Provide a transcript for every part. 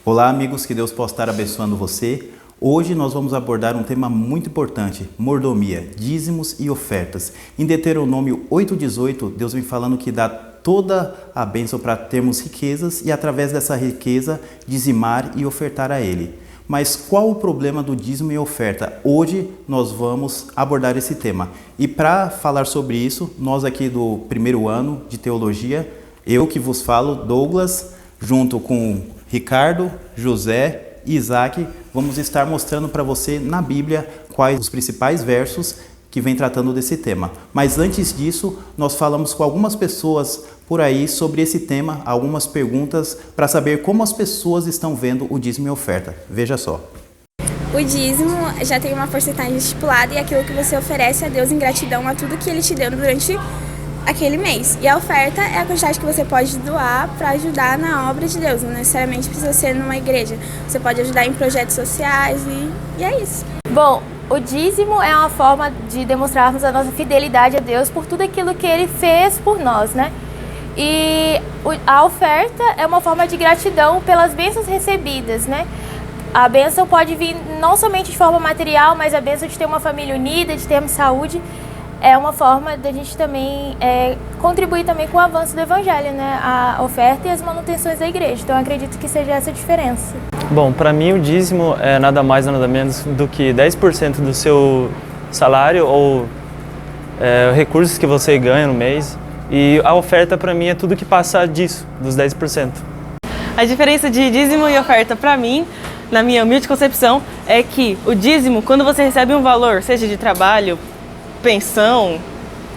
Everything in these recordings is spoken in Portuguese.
Olá amigos, que Deus possa estar abençoando você. Hoje nós vamos abordar um tema muito importante, mordomia, dízimos e ofertas. Em Deuteronômio 8,18, Deus vem falando que dá toda a bênção para termos riquezas e através dessa riqueza dizimar e ofertar a Ele. Mas qual o problema do dízimo e oferta? Hoje nós vamos abordar esse tema. E para falar sobre isso, nós aqui do primeiro ano de teologia, eu que vos falo, Douglas, junto com Ricardo, José e Isaac, vamos estar mostrando para você na Bíblia quais os principais versos que vem tratando desse tema. Mas antes disso, nós falamos com algumas pessoas por aí sobre esse tema, algumas perguntas para saber como as pessoas estão vendo o dízimo e oferta. Veja só. O dízimo já tem uma porcentagem estipulada e é aquilo que você oferece a Deus em gratidão a tudo que Ele te deu durante aquele mês. E a oferta é a quantidade que você pode doar para ajudar na obra de Deus. Não necessariamente precisa ser numa igreja. Você pode ajudar em projetos sociais e é isso. Bom, o dízimo é uma forma de demonstrarmos a nossa fidelidade a Deus por tudo aquilo que Ele fez por nós, né? E a oferta é uma forma de gratidão pelas bênçãos recebidas, né? A bênção pode vir não somente de forma material, mas a bênção de ter uma família unida, de termos saúde, é uma forma da gente também contribuir também com o avanço do Evangelho, né? A oferta e as manutenções da igreja. Então, eu acredito que seja essa a diferença. Bom, para mim o dízimo é nada mais nada menos do que 10% do seu salário ou recursos que você ganha no mês. E a oferta para mim é tudo que passa disso, dos 10%. A diferença de dízimo e oferta para mim, na minha humilde concepção, é que o dízimo, quando você recebe um valor, seja de trabalho, pensão,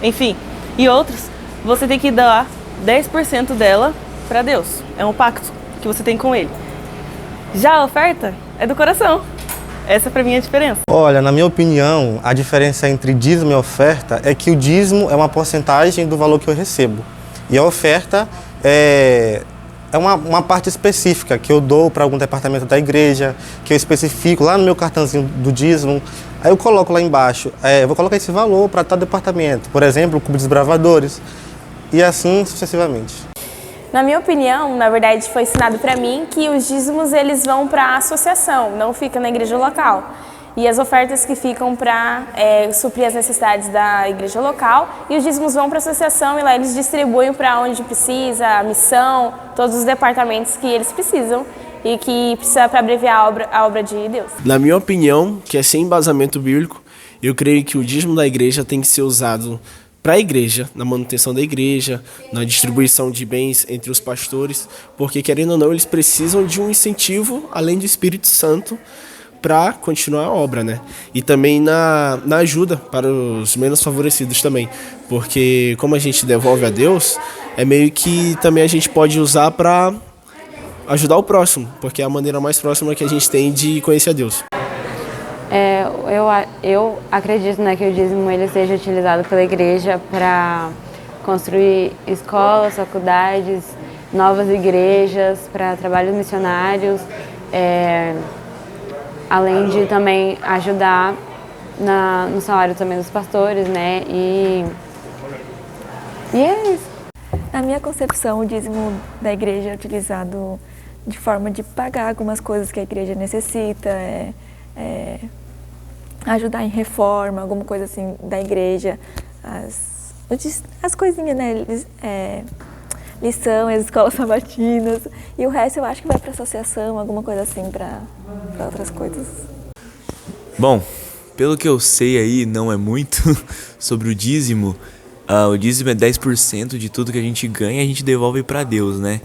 enfim, e outros, você tem que dar 10% dela para Deus. É um pacto que você tem com Ele. Já a oferta é do coração. Essa para mim é a diferença. Olha, na minha opinião, a diferença entre dízimo e oferta é que o dízimo é uma porcentagem do valor que eu recebo. E a oferta é uma parte específica que eu dou para algum departamento da igreja, que eu especifico lá no meu cartãozinho do dízimo. Aí eu coloco lá embaixo, eu vou colocar esse valor para tal departamento. Por exemplo, o Clube dos Bravadores. E assim sucessivamente. Na minha opinião, na verdade, foi ensinado para mim que os dízimos eles vão para a associação, não fica na igreja local. E as ofertas que ficam para suprir as necessidades da igreja local. E os dízimos vão para a associação e lá eles distribuem para onde precisa, a missão, todos os departamentos que eles precisam e que precisa para abreviar a obra de Deus. Na minha opinião, que é sem embasamento bíblico, eu creio que o dízimo da igreja tem que ser usado para a igreja, na manutenção da igreja, na distribuição de bens entre os pastores, porque querendo ou não, eles precisam de um incentivo, além do Espírito Santo, para continuar a obra, né? E também na ajuda para os menos favorecidos também, porque como a gente devolve a Deus, é meio que também a gente pode usar para ajudar o próximo, porque é a maneira mais próxima que a gente tem de conhecer a Deus. Eu acredito, né, que o dízimo ele seja utilizado pela igreja para construir escolas, faculdades, novas igrejas, para trabalhos missionários, além de também ajudar no salário também dos pastores, né, e é isso. Na minha concepção, o dízimo da igreja é utilizado de forma de pagar algumas coisas que a igreja necessita, ajudar em reforma, alguma coisa assim da igreja, as coisinhas, né, lição, as escolas sabatinas, e o resto eu acho que vai para associação, alguma coisa assim, para outras coisas. Bom, pelo que eu sei aí, não é muito sobre o dízimo. O dízimo é 10% de tudo que a gente ganha e a gente devolve para Deus, né?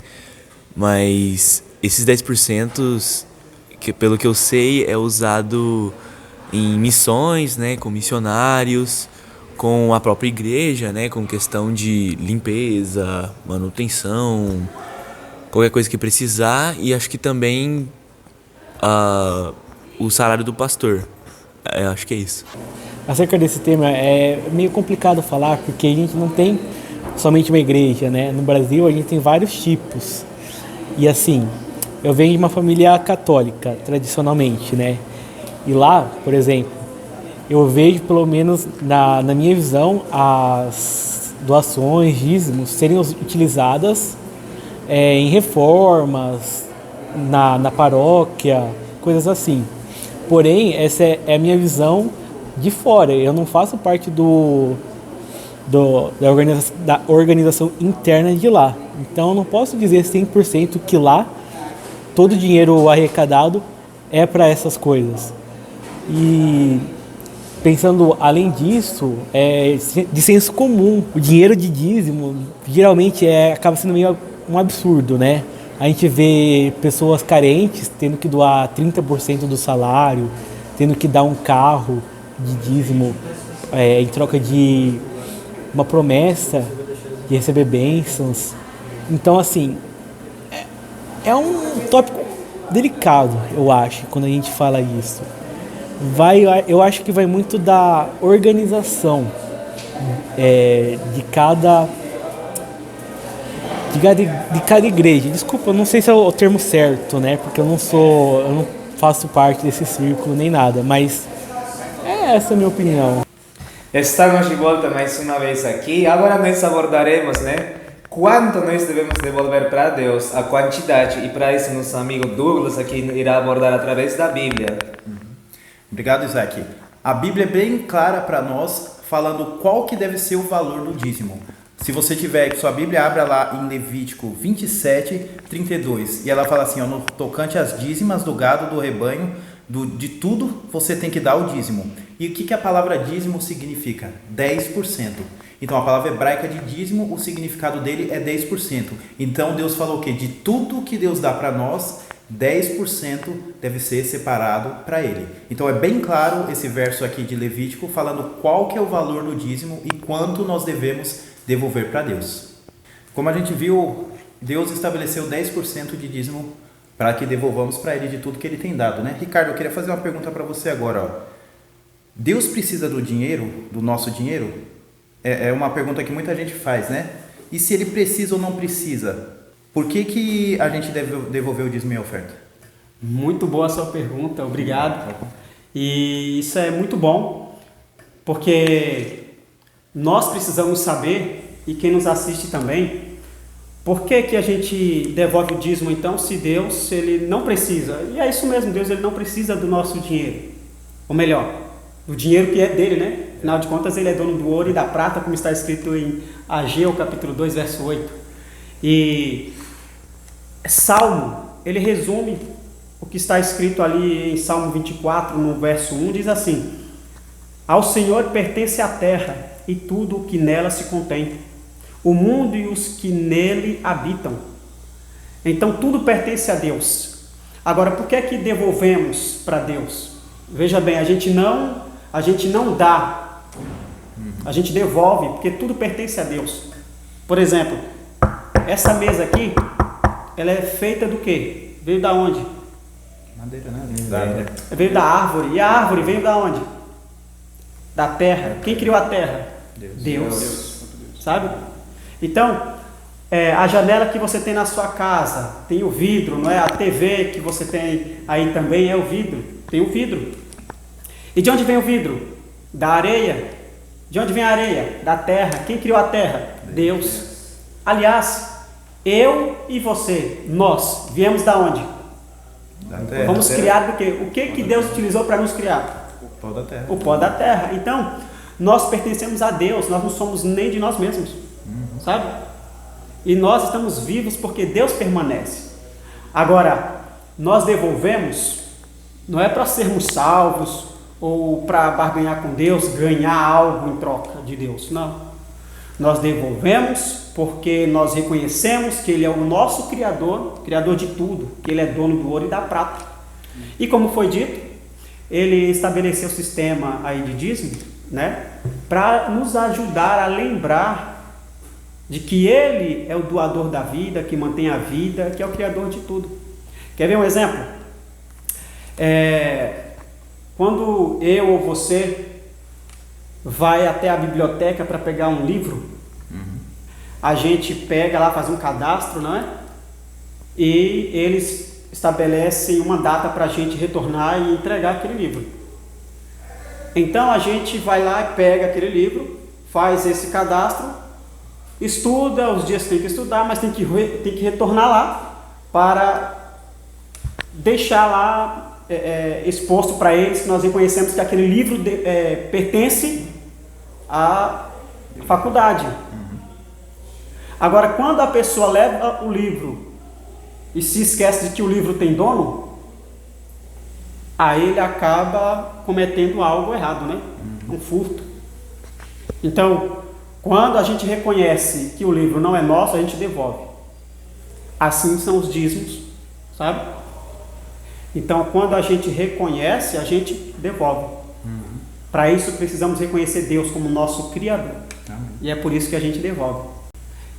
Mas esses 10%, pelo que eu sei, é usado em missões, né? Com missionários, com a própria igreja, né? Com questão de limpeza, manutenção, qualquer coisa que precisar. E acho que também o salário do pastor. Acho que é isso. Acerca desse tema, é meio complicado falar, porque a gente não tem somente uma igreja, né? No Brasil, a gente tem vários tipos. E assim, eu venho de uma família católica, tradicionalmente, né? E lá, por exemplo, eu vejo, pelo menos na minha visão, as doações, dízimos, serem utilizadas em reformas, na paróquia, coisas assim. Porém, essa é a minha visão de fora. Eu não faço parte da organização interna de lá. Então, eu não posso dizer 100% que lá todo o dinheiro arrecadado é para essas coisas. E pensando além disso, de senso comum, o dinheiro de dízimo geralmente acaba sendo meio um absurdo, né? A gente vê pessoas carentes tendo que doar 30% do salário, tendo que dar um carro de dízimo em troca de uma promessa de receber bênçãos. Então, assim, é um tópico delicado, eu acho, quando a gente fala isso. Eu acho que vai muito da organização de cada igreja. Desculpa, eu não sei se é o termo certo, né? Porque eu não faço parte desse círculo nem nada, mas essa é a minha opinião. Estamos de volta mais uma vez aqui. Agora nós abordaremos, né? Quanto nós devemos devolver para Deus, a quantidade, e para isso nosso amigo Douglas aqui irá abordar através da Bíblia. Obrigado, Isaac. A Bíblia é bem clara para nós, falando qual que deve ser o valor do dízimo. Se você tiver sua Bíblia, abra lá em Levítico 27, 32. E ela fala assim, no tocante às dízimas do gado, do rebanho, de tudo, você tem que dar o dízimo. E o que a palavra dízimo significa? 10%. Então, a palavra hebraica de dízimo, o significado dele é 10%. Então, Deus falou o quê? De tudo que Deus dá para nós, 10% deve ser separado para ele. Então, é bem claro esse verso aqui de Levítico, falando qual que é o valor do dízimo e quanto nós devemos devolver para Deus. Como a gente viu, Deus estabeleceu 10% de dízimo para que devolvamos para ele de tudo que ele tem dado, né? Ricardo, eu queria fazer uma pergunta para você agora. Deus precisa do dinheiro, do nosso dinheiro? É uma pergunta que muita gente faz, né? E se ele precisa ou não precisa, por que a gente deve devolver o dízimo e a oferta? Muito boa a sua pergunta, obrigado. E isso é muito bom, porque nós precisamos saber, e quem nos assiste também, por que a gente devolve o dízimo então, se Deus ele não precisa? E é isso mesmo, Deus ele não precisa do nosso dinheiro. Ou melhor, o dinheiro que é dele, né? Afinal de contas, ele é dono do ouro e da prata, como está escrito em Ageu, capítulo 2, verso 8. E Salmo, ele resume o que está escrito ali em Salmo 24, no verso 1, diz assim: ao Senhor pertence a terra e tudo o que nela se contém, o mundo e os que nele habitam. Então, tudo pertence a Deus. Agora, por que devolvemos para Deus? Veja bem, a gente não dá, a gente devolve, porque tudo pertence a Deus. Por exemplo, essa mesa aqui, ela é feita do quê? Veio da onde? Madeira, né? Veio da árvore. E a árvore veio da onde? Da terra. Quem criou a terra? Deus. Sabe? Então, a janela que você tem na sua casa, tem o vidro, não é? A TV que você tem aí também é o vidro. Tem o vidro. E de onde vem o vidro? Da areia. De onde vem a areia? Da terra. Quem criou a terra? Deus. Aliás, eu e você, nós, viemos da onde? Da terra. Vamos criar do quê? O que Deus utilizou para nos criar? O pó da terra. O pó da terra. Então, nós pertencemos a Deus, nós não somos nem de nós mesmos. Sabe? E nós estamos vivos porque Deus permanece. Agora, nós devolvemos, não é para sermos salvos, ou para barganhar com Deus, ganhar algo em troca de Deus, não. Nós devolvemos porque nós reconhecemos que Ele é o nosso Criador, Criador de tudo, que Ele é dono do ouro e da prata. E como foi dito, Ele estabeleceu o sistema aí de dízimo, né, para nos ajudar a lembrar de que Ele é o doador da vida, que mantém a vida, que é o Criador de tudo. Quer ver um exemplo? Quando eu ou você vai até a biblioteca para pegar um livro, a gente pega lá, faz um cadastro, não é? E eles estabelecem uma data para a gente retornar e entregar aquele livro. Então a gente vai lá e pega aquele livro, faz esse cadastro, estuda, os dias tem que estudar, mas tem que retornar lá para deixar lá exposto para eles que nós reconhecemos que aquele livro pertence à faculdade. Agora, quando a pessoa leva o livro e se esquece de que o livro tem dono, aí ele acaba cometendo algo errado, né? Um furto. Então, quando a gente reconhece que o livro não é nosso, a gente devolve. Assim são os dízimos, sabe? Então, quando a gente reconhece, a gente devolve. Para isso, precisamos reconhecer Deus como nosso Criador. E é por isso que a gente devolve.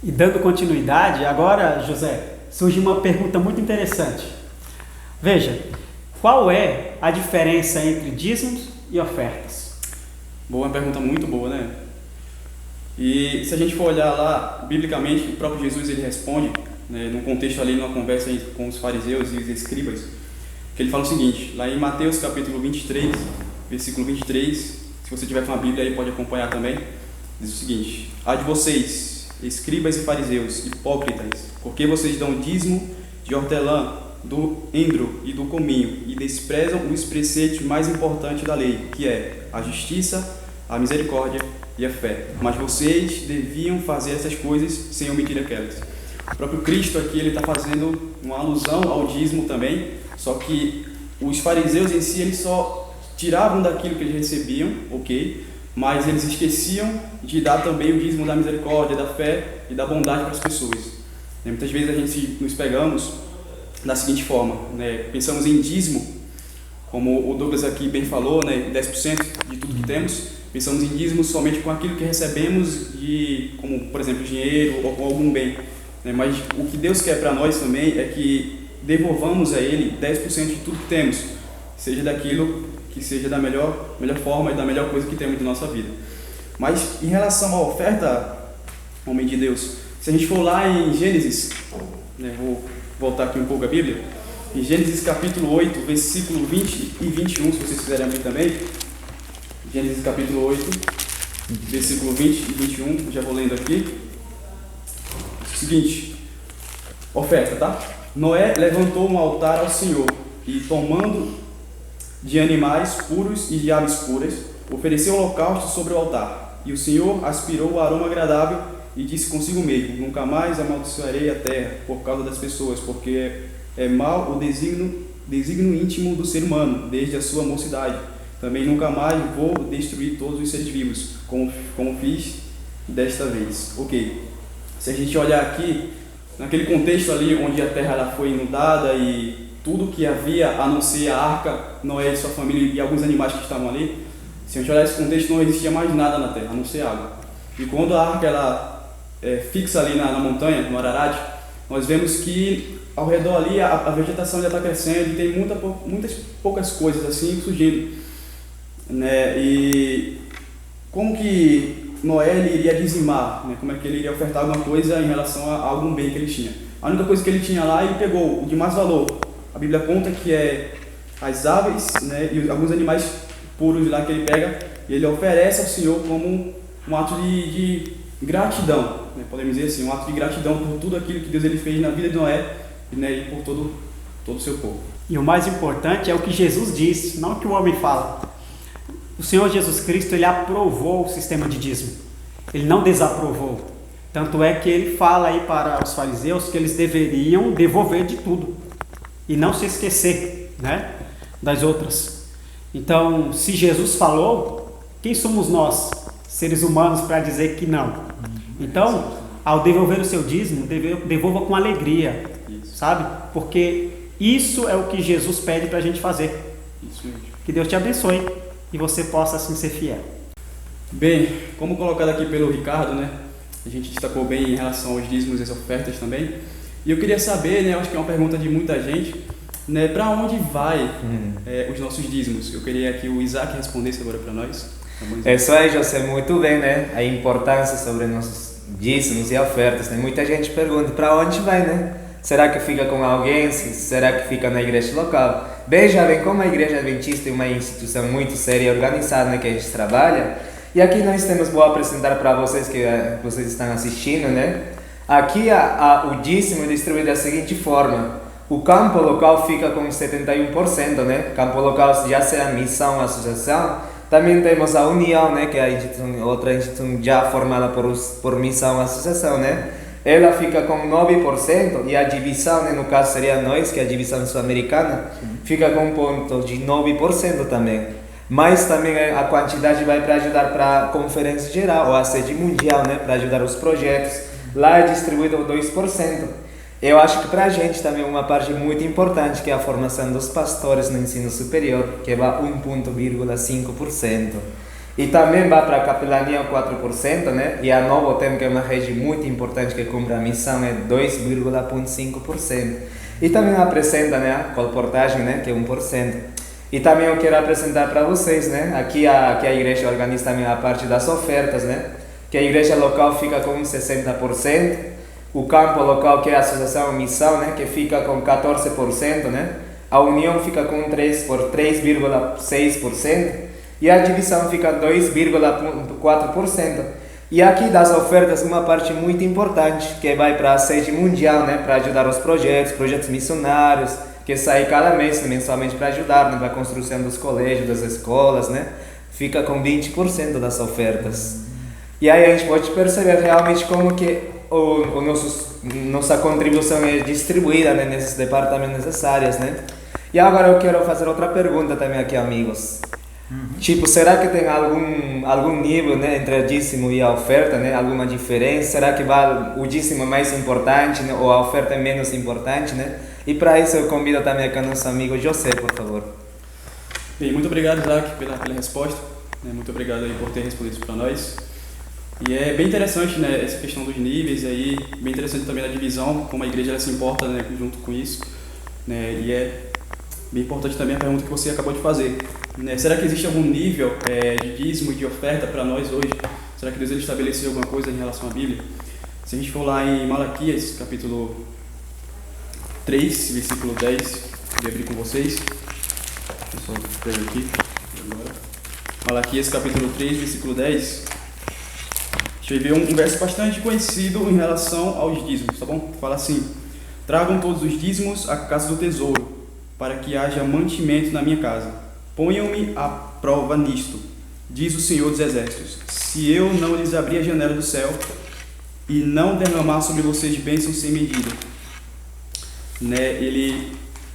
E dando continuidade, agora, José, surge uma pergunta muito interessante. Veja, qual é a diferença entre dízimos e ofertas? Boa, uma pergunta muito boa, né? E se a gente for olhar lá, biblicamente, o próprio Jesus ele responde, né, num contexto ali, numa conversa com os fariseus e os escribas, que ele fala o seguinte, lá em Mateus capítulo 23, versículo 23, se você tiver com a Bíblia aí pode acompanhar também, diz o seguinte: "Ai de vocês, escribas e fariseus, hipócritas, porque vocês dão dízimo de hortelã, do endro e do cominho, e desprezam os preceitos mais importantes da lei, que é a justiça, a misericórdia e a fé. Mas vocês deviam fazer essas coisas sem omitir aquelas." O próprio Cristo aqui ele está fazendo uma alusão ao dízimo também, só que os fariseus em si eles só tiravam daquilo que eles recebiam, ok? Mas eles esqueciam de dar também o dízimo da misericórdia, da fé e da bondade para as pessoas. Muitas vezes a gente nos pegamos da seguinte forma, né? Pensamos em dízimo, como o Douglas aqui bem falou, né? 10% de tudo que temos. Pensamos em dízimo somente com aquilo que recebemos, como por exemplo dinheiro ou algum bem. Né? Mas o que Deus quer para nós também é que devolvamos a Ele 10% de tudo que temos, seja daquilo que seja da melhor forma e da melhor coisa que temos de nossa vida. Mas em relação à oferta, homem de Deus, se a gente for lá em Gênesis, né, vou voltar aqui um pouco a Bíblia, em Gênesis capítulo 8, versículo 20 e 21, se vocês quiserem abrir também, Gênesis capítulo 8, versículo 20 e 21, já vou lendo aqui. O seguinte, oferta, tá? Noé levantou um altar ao Senhor e, tomando de animais puros e de aves puras, ofereceu holocausto sobre o altar. E o Senhor aspirou o aroma agradável e disse consigo mesmo: "Nunca mais amaldiçoarei a terra por causa das pessoas, porque é mau o desígnio íntimo do ser humano, desde a sua mocidade. Também nunca mais vou destruir todos os seres vivos, como fiz desta vez." Ok. Se a gente olhar aqui, naquele contexto ali onde a terra ela foi inundada e tudo que havia, a não ser a arca, Noé e sua família e alguns animais que estavam ali, se a gente olhar esse contexto, não existia mais nada na terra, a não ser água. E quando a arca ela fixa ali na montanha, no Ararat, nós vemos que ao redor ali a vegetação já está crescendo e tem muitas poucas coisas assim surgindo, né? E como que Noé ele iria dizimar, né? Como é que ele iria ofertar alguma coisa em relação a algum bem que ele tinha? A única coisa que ele tinha lá, ele pegou o de mais valor. A Bíblia conta que é as aves, né, e alguns animais puros lá que ele pega e ele oferece ao Senhor como um ato de gratidão, né? Podemos dizer assim, um ato de gratidão por tudo aquilo que Deus ele fez na vida de Noé, né, e por todo o seu povo. E o mais importante é o que Jesus disse, não o que o homem fala. O Senhor Jesus Cristo ele aprovou o sistema de dízimo, ele não desaprovou. Tanto é que ele fala aí para os fariseus que eles deveriam devolver de tudo e não se esquecer, né, das outras. Então, se Jesus falou, quem somos nós, seres humanos, para dizer que não? Então, ao devolver o seu dízimo, devolva com alegria, sabe? Porque isso é o que Jesus pede para a gente fazer. Isso mesmo. Que Deus te abençoe e você possa assim ser fiel. Bem, como colocado aqui pelo Ricardo, né? A gente destacou bem em relação aos dízimos e as ofertas também. E eu queria saber, né? Acho que é uma pergunta de muita gente, né? Para onde vai os nossos dízimos? Eu queria que o Isaac respondesse agora para nós. Isso aí, José, muito bem, né? A importância sobre nossos dízimos e ofertas. Né? Muita gente pergunta para onde vai, né? Será que fica com alguém? Será que fica na igreja local? Veja bem, como a Igreja Adventista é uma instituição muito séria e organizada, né, que a gente trabalha, e aqui nós temos, vou apresentar para vocês que vocês estão assistindo, né? Aqui o dízimo é distribuído da seguinte forma: O campo local fica com 71%, né? Campo local já seja missão, associação. Também temos a união, né? Que é outra instituição já formada por missão, associação, né? Ela fica com 9% e a divisão, né? No caso seria nós, que é a divisão sul-americana, fica com um ponto de 9% também. Mas também a quantidade vai para ajudar para a conferência geral, ou a sede mundial, né? Para ajudar os projetos. Lá é distribuído 2%. Eu acho que para a gente também uma parte muito importante, que é a formação dos pastores no ensino superior, que vai 1,5%. E também vai para a capelania 4%, né? E a Novo Tempo, que é uma rede muito importante que cumpre a missão, é 2,5%. E também apresenta, né, a colportagem, né, que é 1%. E também eu quero apresentar para vocês, né, aqui a igreja organiza também a parte das ofertas, né? Que a igreja local fica com 60%, o campo local, que é a associação missão, né, que fica com 14%, né? A união fica com 3,6%. E a divisão fica 2,4%. E aqui das ofertas, uma parte muito importante, que vai para a sede mundial, né, para ajudar os projetos missionários, que sai cada mês, mensalmente, para ajudar, né, para a construção dos colégios, das escolas, né, fica com 20% das ofertas. E aí a gente pode perceber realmente como que nossa contribuição é distribuída, né, nesses departamentos, nessas áreas, né. E agora eu quero fazer outra pergunta também aqui, amigos. Tipo, será que tem algum nível, né, entre o dízimo e a oferta, né? Alguma diferença? Será que o dízimo é mais importante, né, ou a oferta é menos importante, né? E para isso eu convido também aqui o nosso amigo José, por favor. Bem, muito obrigado, Isaac, pela resposta. Muito obrigado aí por ter respondido isso para nós. E é bem interessante, né, essa questão dos níveis aí, bem interessante também a divisão, como a igreja ela se importa, né, junto com isso, né? E é bem importante também a pergunta que você acabou de fazer. Né? Será que existe algum nível de dízimo e de oferta para nós hoje? Será que Deus ele estabeleceu alguma coisa em relação à Bíblia? Se a gente for lá em Malaquias, capítulo 3, versículo 10, vou abrir com vocês. Deixa eu só pegar aqui. Agora. Malaquias, capítulo 3, versículo 10. Deixa eu ver um verso bastante conhecido em relação aos dízimos, tá bom? Fala assim: tragam todos os dízimos à casa do tesouro, para que haja mantimento na minha casa. Ponham-me à prova nisto, diz o Senhor dos Exércitos, se eu não lhes abrir a janela do céu e não derramar sobre vocês bênçãos sem medida. Né?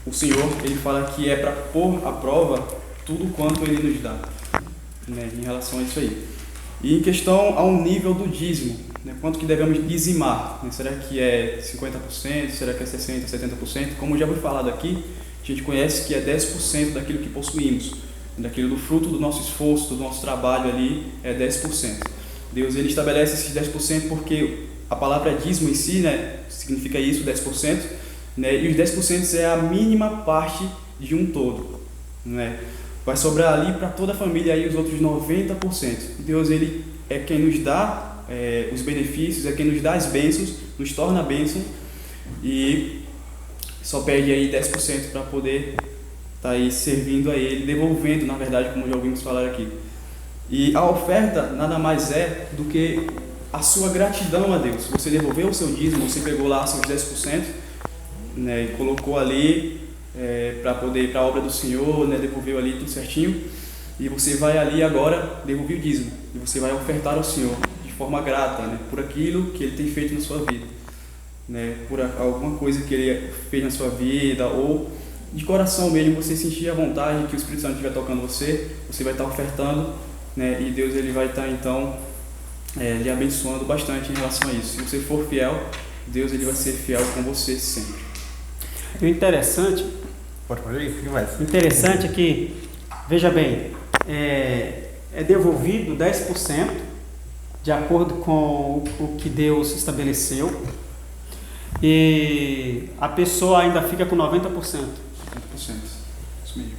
O Senhor ele fala que é para pôr à prova tudo quanto Ele nos dá, né? Em relação a isso aí. E em questão ao nível do dízimo, né? Quanto que devemos dizimar? Né? Será que é 50%? Será que é 60%, 70%? Como já foi falado aqui, a gente conhece que é 10% daquilo que possuímos, daquilo do fruto do nosso esforço, do nosso trabalho ali, é 10%. Deus ele estabelece esses 10% porque a palavra dízimo em si, né, significa isso, 10%, né, e os 10% é a mínima parte de um todo, né. Vai sobrar ali para toda a família aí os outros 90%. Deus ele é quem nos dá os benefícios, é quem nos dá as bênçãos, nos torna bênção e só perde aí 10% para poder estar aí servindo a Ele, devolvendo, na verdade, como já ouvimos falar aqui. E a oferta nada mais é do que a sua gratidão a Deus. Você devolveu o seu dízimo, você pegou lá seus 10%, né, e colocou ali para a obra do Senhor, né, devolveu ali tudo certinho, e você vai ali agora devolver o dízimo, e você vai ofertar ao Senhor de forma grata, né, por aquilo que Ele tem feito na sua vida. Né, por alguma coisa que Ele fez na sua vida, ou de coração mesmo você sentir a vontade que o Espírito Santo estiver tocando você vai estar ofertando, né, e Deus ele vai estar então lhe abençoando bastante em relação a isso. Se você for fiel, Deus ele vai ser fiel com você sempre. O interessante, interessante é que, veja bem, é devolvido 10% de acordo com o que Deus estabeleceu. E a pessoa ainda fica com 90%. 90%, isso mesmo.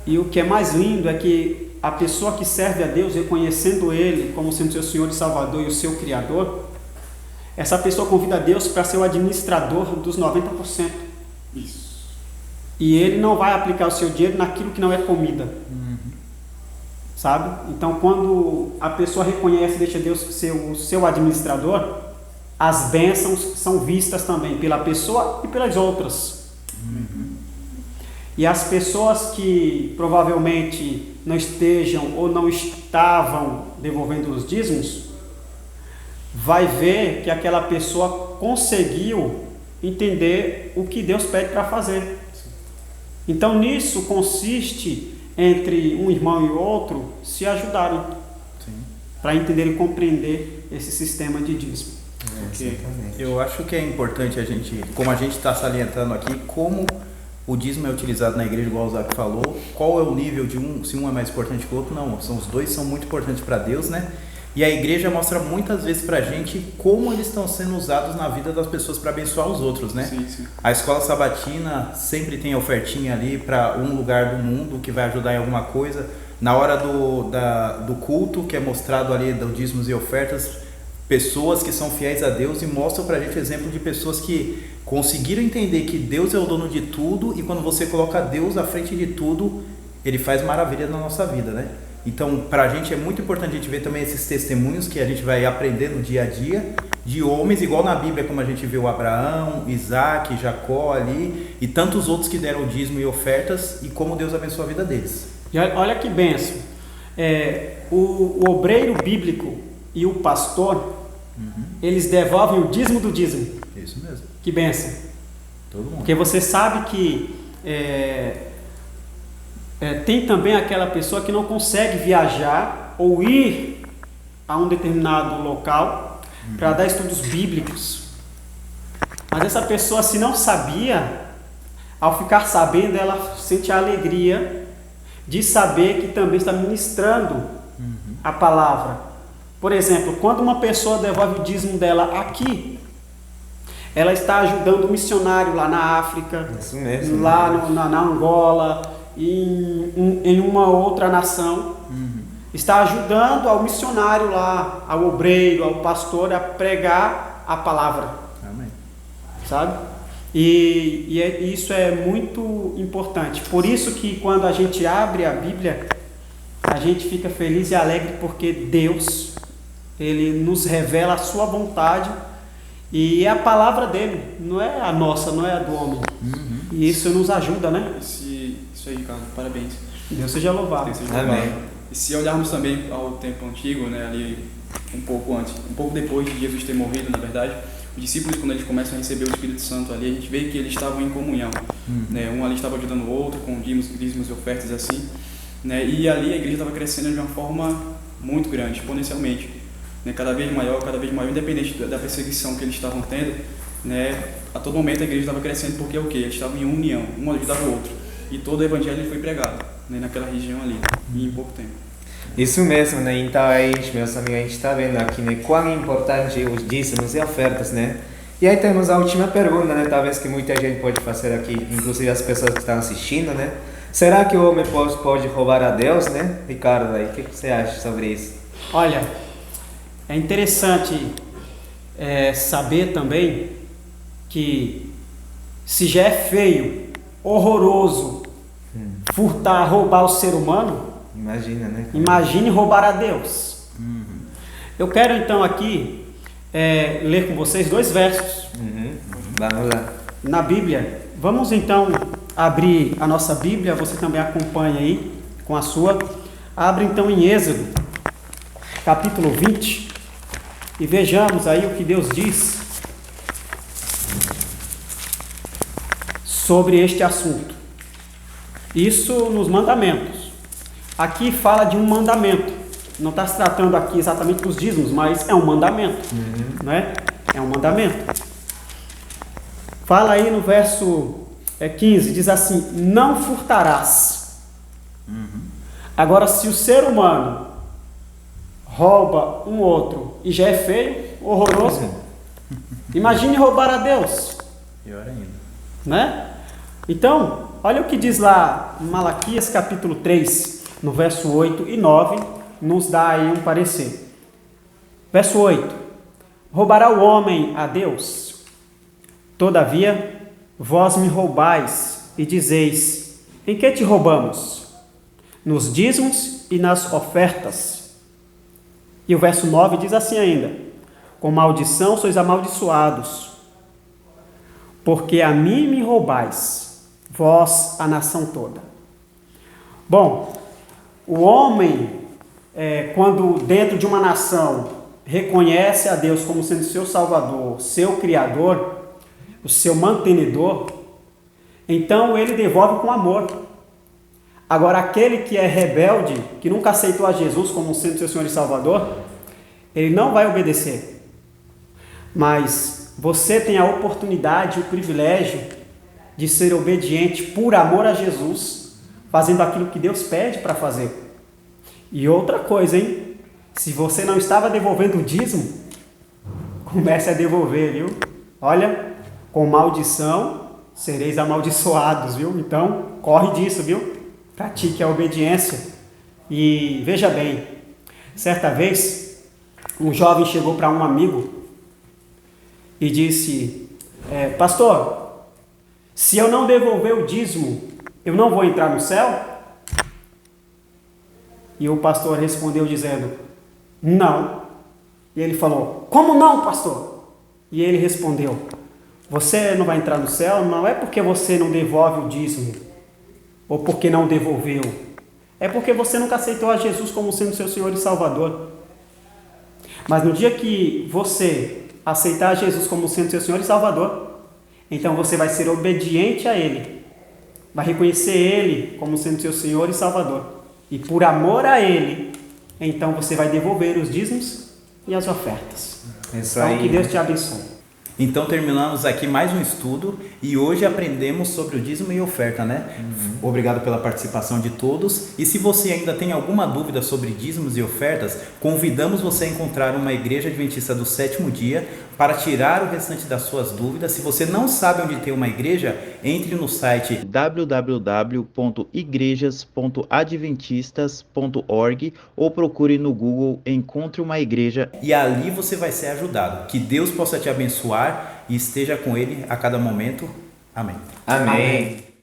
E o que é mais lindo é que a pessoa que serve a Deus, reconhecendo Ele como sendo seu Senhor e Salvador e o seu Criador, essa pessoa convida a Deus para ser o administrador dos 90%. Isso. E Ele não vai aplicar o seu dinheiro naquilo que não é comida. Sabe? Então, quando a pessoa reconhece e deixa Deus ser o seu administrador, as bênçãos são vistas também pela pessoa e pelas outras. E as pessoas que provavelmente não estejam ou não estavam devolvendo os dízimos, vai ver que aquela pessoa conseguiu entender o que Deus pede para fazer. Então nisso consiste entre um irmão e outro se ajudarem para entender e compreender esse sistema de dízimo. Eu acho que é importante a gente, como a gente está salientando aqui, como o dízimo é utilizado na igreja, igual o Zac falou, qual é o nível de um, se um é mais importante que o outro, não, os dois são muito importantes para Deus, né? E a igreja mostra muitas vezes pra gente como eles estão sendo usados na vida das pessoas para abençoar os outros, né? Sim. A escola sabatina sempre tem ofertinha ali para um lugar do mundo que vai ajudar em alguma coisa. Na hora do culto, que é mostrado ali dos dízimos e ofertas, pessoas que são fiéis a Deus e mostram pra gente exemplo de pessoas que conseguiram entender que Deus é o dono de tudo, e quando você coloca Deus à frente de tudo, Ele faz maravilha na nossa vida, né? Então, para a gente é muito importante a gente ver também esses testemunhos que a gente vai aprender no dia a dia, de homens, igual na Bíblia, como a gente vê o Abraão, Isaac, Jacó ali, e tantos outros que deram dízimo e ofertas, e como Deus abençoou a vida deles. E olha que bênção. O obreiro bíblico e o pastor, eles devolvem o dízimo do dízimo. Isso mesmo. Que bênção. Todo mundo. Porque você sabe que tem também aquela pessoa que não consegue viajar ou ir a um determinado local para dar estudos bíblicos. Mas essa pessoa, se não sabia, ao ficar sabendo, ela sente a alegria de saber que também está ministrando a palavra. Por exemplo, quando uma pessoa devolve o dízimo dela aqui, ela está ajudando o missionário lá na África, Isso mesmo. lá na Angola, em uma outra nação. Está ajudando ao missionário lá, ao obreiro, ao pastor a pregar a palavra. Amém. Sabe? E isso é muito importante. Por isso que quando a gente abre a Bíblia, a gente fica feliz e alegre, porque Deus, Ele nos revela a sua vontade, e é a palavra dele, não é a nossa, não é a do homem. E isso nos ajuda, né? Isso aí, Ricardo, parabéns. Deus seja louvado. Deus seja louvado. E se olharmos também ao tempo antigo, né, ali um pouco antes, um pouco depois de Jesus ter morrido, na verdade, os discípulos, quando eles começam a receber o Espírito Santo ali, a gente vê que eles estavam em comunhão, né? Um ali estava ajudando o outro com dízimos e ofertas assim, né? E ali a igreja estava crescendo de uma forma muito grande, exponencialmente, né? Cada vez maior, independente da perseguição que eles estavam tendo, né? A todo momento a igreja estava crescendo, porque o quê? Eles estavam em união, um ajudava o outro, e todo o evangelho foi pregado, né, naquela região ali, em pouco tempo. Isso mesmo, né? Então aí, meus amigos, a gente está vendo aqui, né, quão importante os dízimos e ofertas, né? E aí temos a última pergunta, né? Talvez que muita gente pode fazer aqui, inclusive as pessoas que estão assistindo, né? Será que o homem pode roubar a Deus, né? Ricardo, aí, o que você acha sobre isso? Olha, é interessante saber também que se já é feio, horroroso, furtar, roubar o ser humano, imagina, né? Imagine roubar a Deus. Eu quero então aqui ler com vocês 2 versos. Vamos lá. Na Bíblia. Vamos então abrir a nossa Bíblia, você também acompanha aí com a sua. Abre então em Êxodo, capítulo 20, e vejamos aí o que Deus diz sobre este assunto. Isso nos mandamentos. Aqui fala de um mandamento. Não está se tratando aqui exatamente dos dízimos, mas é um mandamento. Né? É um mandamento. Fala aí no verso 15, diz assim: não furtarás. Agora, se o ser humano rouba um outro e já é feio, horroroso, imagine roubar a Deus. Pior ainda. Né? Então, olha o que diz lá em Malaquias capítulo 3, no verso 8 e 9, nos dá aí um parecer. Verso 8: roubará o homem a Deus? Todavia, vós me roubais e dizeis: em que te roubamos? Nos dízimos e nas ofertas. E o verso 9 diz assim ainda: com maldição sois amaldiçoados, porque a mim me roubais, vós a nação toda. Bom, o homem, quando dentro de uma nação reconhece a Deus como sendo seu Salvador, seu Criador, o seu mantenedor, então ele devolve com amor. Agora, aquele que é rebelde, que nunca aceitou a Jesus como sendo seu Senhor e Salvador, ele não vai obedecer. Mas você tem a oportunidade, o privilégio de ser obediente por amor a Jesus, fazendo aquilo que Deus pede para fazer. E outra coisa, hein? Se você não estava devolvendo o dízimo, comece a devolver, viu? Olha, com maldição sereis amaldiçoados, viu? Então, corre disso, viu? Pratique a obediência. E veja bem, certa vez, um jovem chegou para um amigo e disse: pastor, se eu não devolver o dízimo, eu não vou entrar no céu? E o pastor respondeu dizendo: não. E ele falou: como não, pastor? E ele respondeu: você não vai entrar no céu não é porque você não devolve o dízimo, ou porque não devolveu. É porque você nunca aceitou a Jesus como sendo seu Senhor e Salvador. Mas no dia que você aceitar Jesus como sendo seu Senhor e Salvador, então você vai ser obediente a Ele, vai reconhecer Ele como sendo seu Senhor e Salvador, e por amor a Ele, então você vai devolver os dízimos e as ofertas. Isso então aí. Que Deus te abençoe. Então terminamos aqui mais um estudo e hoje aprendemos sobre o dízimo e oferta, né? Obrigado pela participação de todos. E se você ainda tem alguma dúvida sobre dízimos e ofertas, convidamos você a encontrar uma igreja adventista do sétimo dia para tirar o restante das suas dúvidas. Se você não sabe onde tem uma igreja, entre no site www.igrejas.adventistas.org ou procure no Google Encontre uma Igreja e ali você vai ser ajudado. Que Deus possa te abençoar e esteja com Ele a cada momento. Amém. Amém.